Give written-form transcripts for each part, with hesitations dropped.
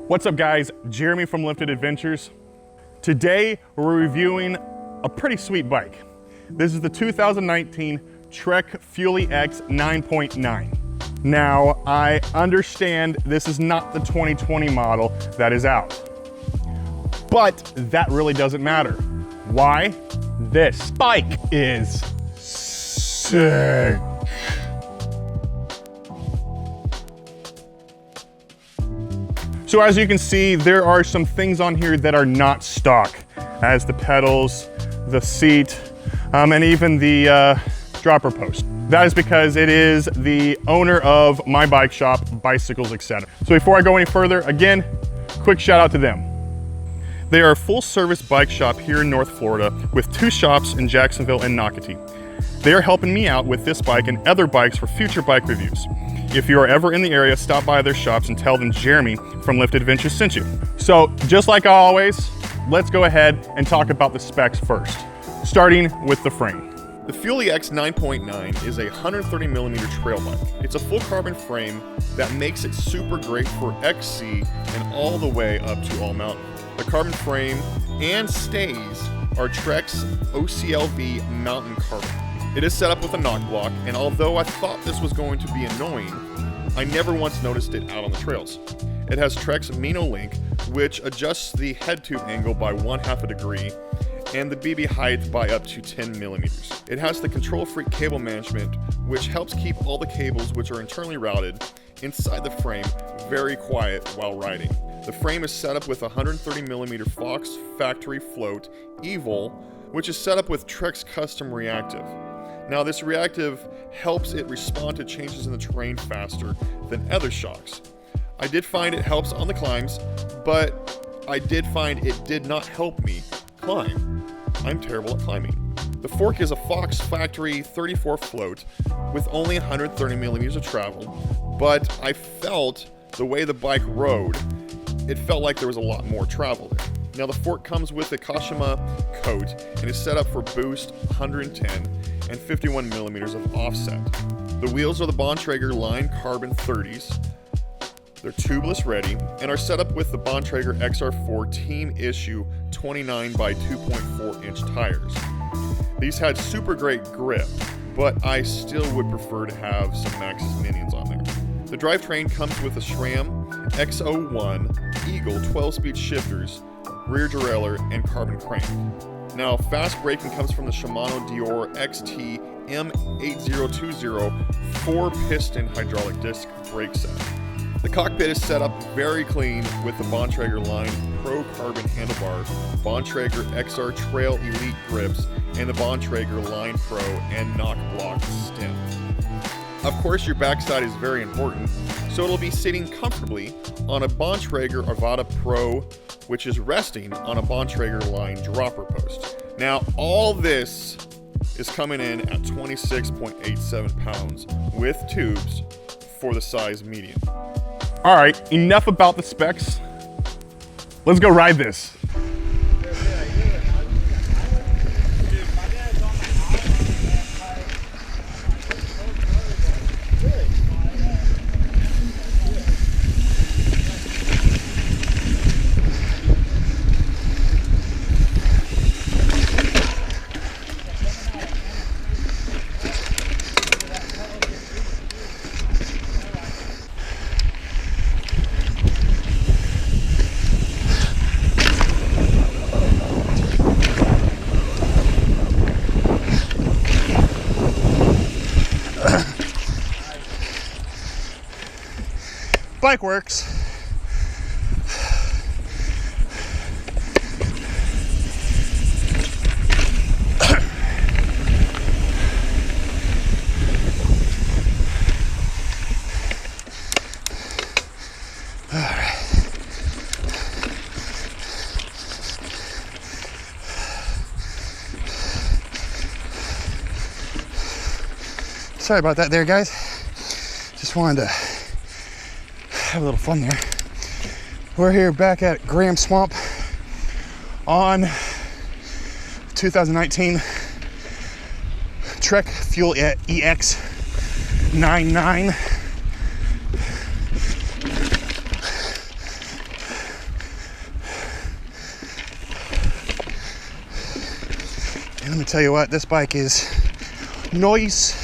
What's up guys, Jeremy from Lifted Adventures. Today we're reviewing a pretty sweet bike. This is the 2019 Trek Fuel EX 9.9. Now I understand this is not the 2020 model that is out, but that really doesn't matter. Why? This bike is sick. So as you can see, there are some things on here that are not stock, as the pedals, the seat, and even the dropper post. That is because it is the owner of my bike shop, Bicycles, etc. So before I go any further, again, quick shout out to them. They are a full service bike shop here in North Florida with 2 shops in Jacksonville and Nocatee. They are helping me out with this bike and other bikes for future bike reviews. If you are ever in the area, stop by their shops and tell them Jeremy from Lifted Adventures sent you. So just like always, let's go ahead and talk about the specs first, starting with the frame. The Fuel EX 9.9 is a 130mm trail bike. It's a full carbon frame that makes it super great for XC and all the way up to all mountain. The carbon frame and stays are Trek's OCLV mountain carbon. It is set up with a knock block, and although I thought this was going to be annoying, I never once noticed it out on the trails. It has Trek's Mino Link, which adjusts the head tube angle by 1/2 a degree, and the BB height by up to 10mm. It has the Control Freak cable management, which helps keep all the cables which are internally routed inside the frame very quiet while riding. The frame is set up with a 130mm Fox factory float Evil, which is set up with Trek's custom reactive. Now this reactive helps it respond to changes in the terrain faster than other shocks. I did find it helps on the climbs, but I did find it did not help me climb. I'm terrible at climbing. The fork is a Fox factory 34 float with only 130mm of travel, but I felt the way the bike rode, it felt like there was a lot more travel there. Now the fork comes with a Kashima coat and is set up for boost 110 and 51mm of offset. The wheels are the Bontrager Line Carbon 30s. They're tubeless ready and are set up with the Bontrager XR4 Team Issue 29 by 2.4 inch tires. These had super great grip, but I still would prefer to have some Maxxis Minions on there. The drivetrain comes with a SRAM X01 Eagle 12-speed shifters, rear derailleur, and carbon crank. Now, fast braking comes from the Shimano Dior XT M8020 4-piston hydraulic disc brake set. The cockpit is set up very clean with the Bontrager Line Pro Carbon handlebar, Bontrager XR Trail Elite grips, and the Bontrager Line Pro and knock block stem. Of course, your backside is very important, so it'll be sitting comfortably on a Bontrager Arvada Pro, which is resting on a Bontrager Line dropper post. Now, all this is coming in at 26.87 pounds with tubes for the size medium. All right, enough about the specs. Let's go ride this. Bike works. Sorry about that there, guys. Just wanted to have a little fun there. We're here back at Graham Swamp on 2019 Trek Fuel EX 9.9. let me tell you what, this bike is nice.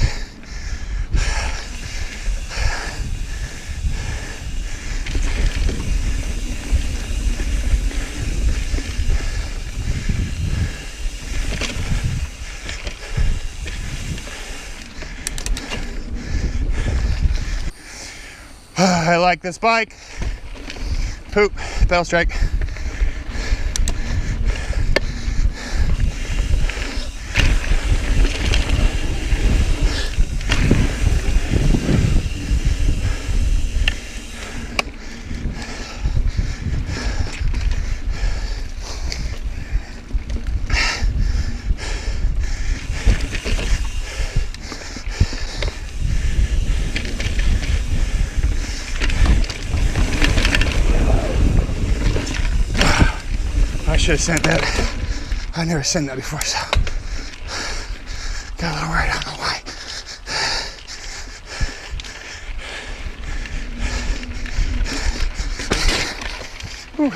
I like this bike. Poop, pedal strike. I should have sent that. I've never sent that before, so got a little worried. I don't know why. Whew.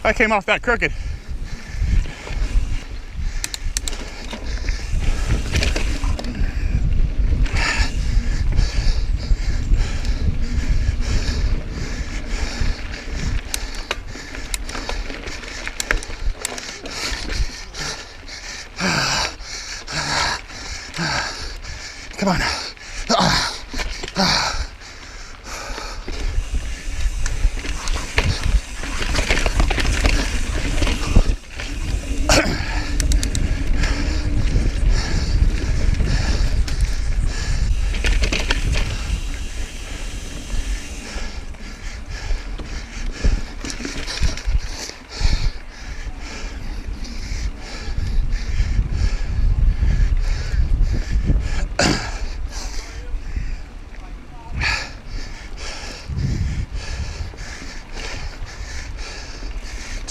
I came off that crooked. Come on.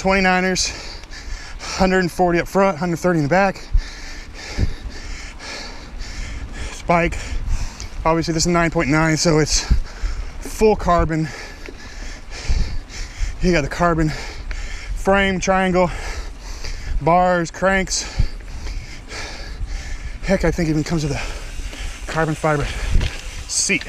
$29, 140 up front, 130 in the back. This bike, obviously this is 9.9, so it's full carbon. You got the carbon frame, triangle, bars, cranks. Heck, I think it even comes with a carbon fiber seat.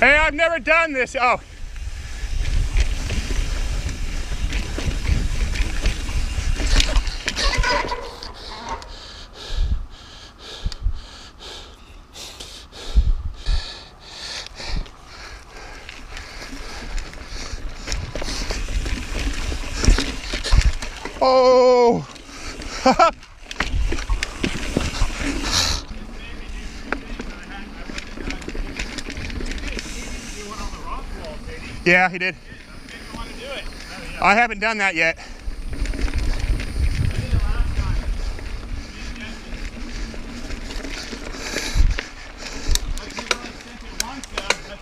Hey, I've never done this. Oh. Oh. Yeah, he did. I haven't done that yet. That's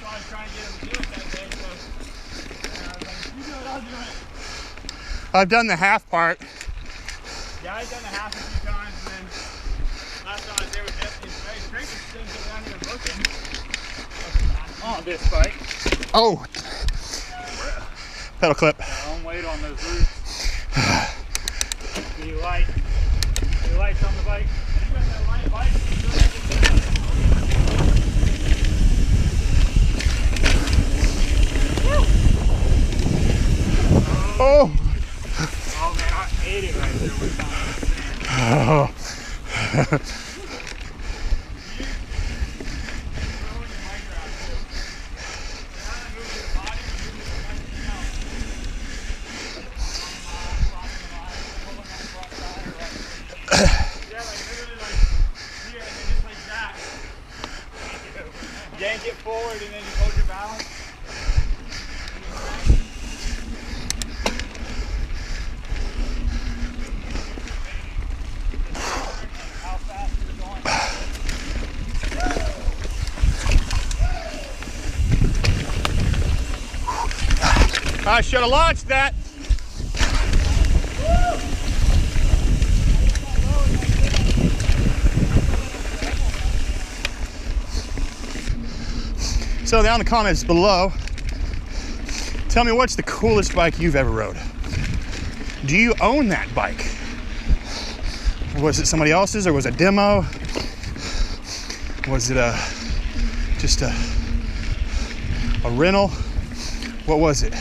why I was trying to get him to do it that day, so I was like, you do it, I'll do it. I've done the half part. Yeah, I've done the half a few times, and then last time I was there with Jesse, it's great to still get down here and looking on this bike. Oh, pedal clip. Don't wait on those roots. Be light. Be lights on the bike. You got that light bike. Oh. Oh man, I ate it right there one time. Oh. Yank it forward and then you hold your balance. How fast is it going? I should have launched that. So down in the comments below, tell me what's the coolest bike you've ever rode. Do you own that bike? Was it somebody else's, or was it a demo? Was it just a rental? What was it?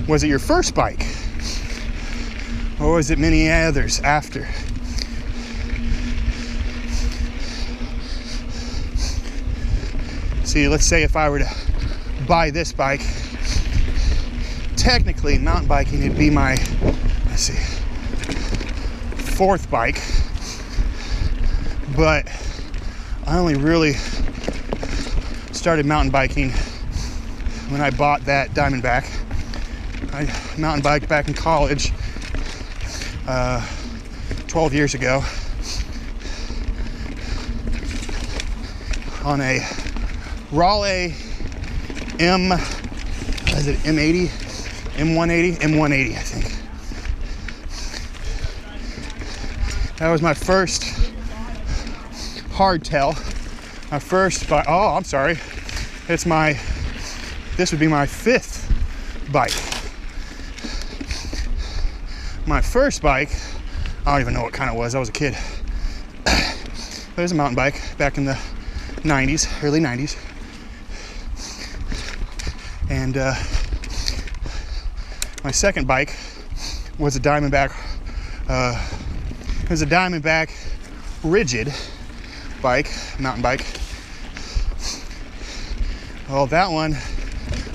Was it your first bike? Or was it many others after? See, let's say if I were to buy this bike, technically mountain biking, it'd be my, let's see, fourth bike, but I only really started mountain biking when I bought that Diamondback. I mountain biked back in college 12 years ago on a Raleigh M180, I think. That was my first hardtail. My first bike. Oh, I'm sorry. This would be my fifth bike. My first bike, I don't even know what kind it was. I was a kid. It was a mountain bike back in the 90s, early 90s. And my second bike was a Diamondback. It was a Diamondback rigid bike, mountain bike. Well, that one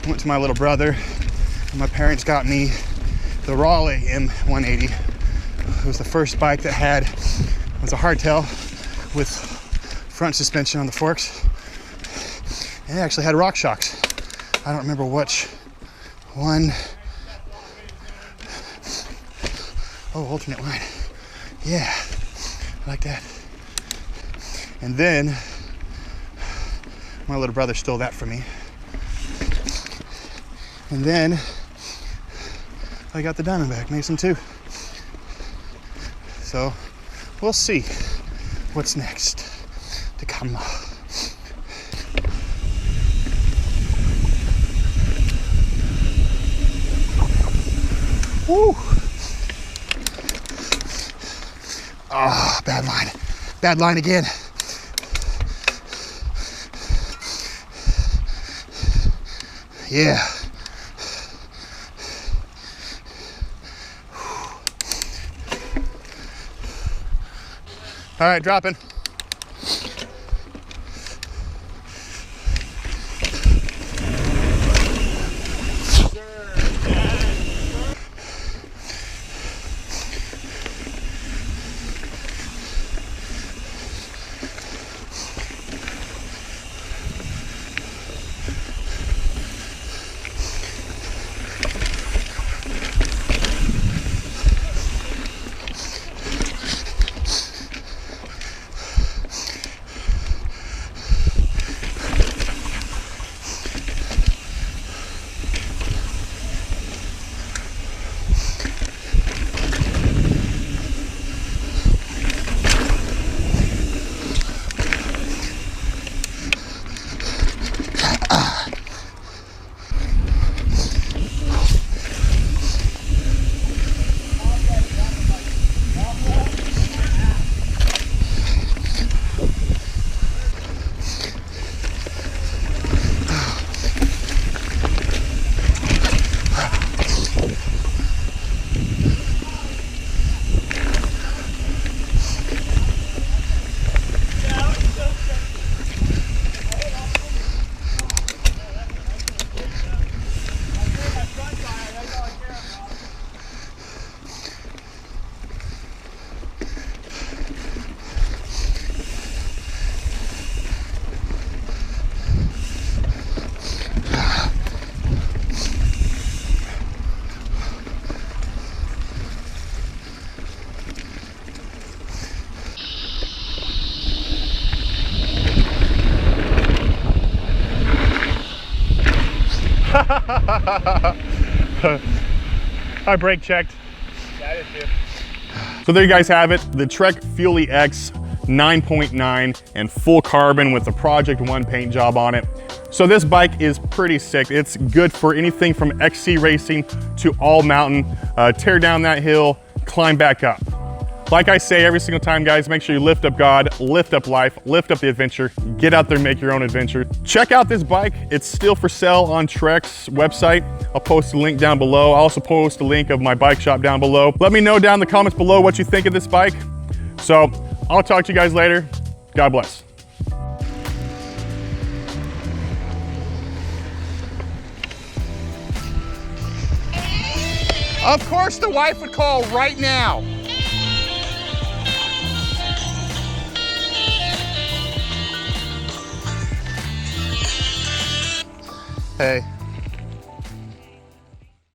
went to my little brother, and my parents got me the Raleigh M180. It was the first bike that was a hardtail with front suspension on the forks. And it actually had rock shocks. I don't remember which one. Oh, alternate line. Yeah, I like that. And then my little brother stole that from me. And then I got the Diamondback Mason too. So we'll see what's next to come. Woo! Ah, oh, bad line. Bad line again. Yeah. All right, dropping. I brake checked. Yeah, I did too. So there you guys have it, the Trek Fuelie X 9.9 and full carbon with the Project 1 paint job on it. So this bike is pretty sick. It's good for anything from XC racing to all mountain, tear down that hill, climb back up. Like I say every single time, guys, make sure you lift up God, lift up life, lift up the adventure, get out there and make your own adventure. Check out this bike. It's still for sale on Trek's website. I'll post a link down below. I'll also post a link of my bike shop down below. Let me know down in the comments below what you think of this bike. So I'll talk to you guys later. God bless. Of course the wife would call right now. Hey.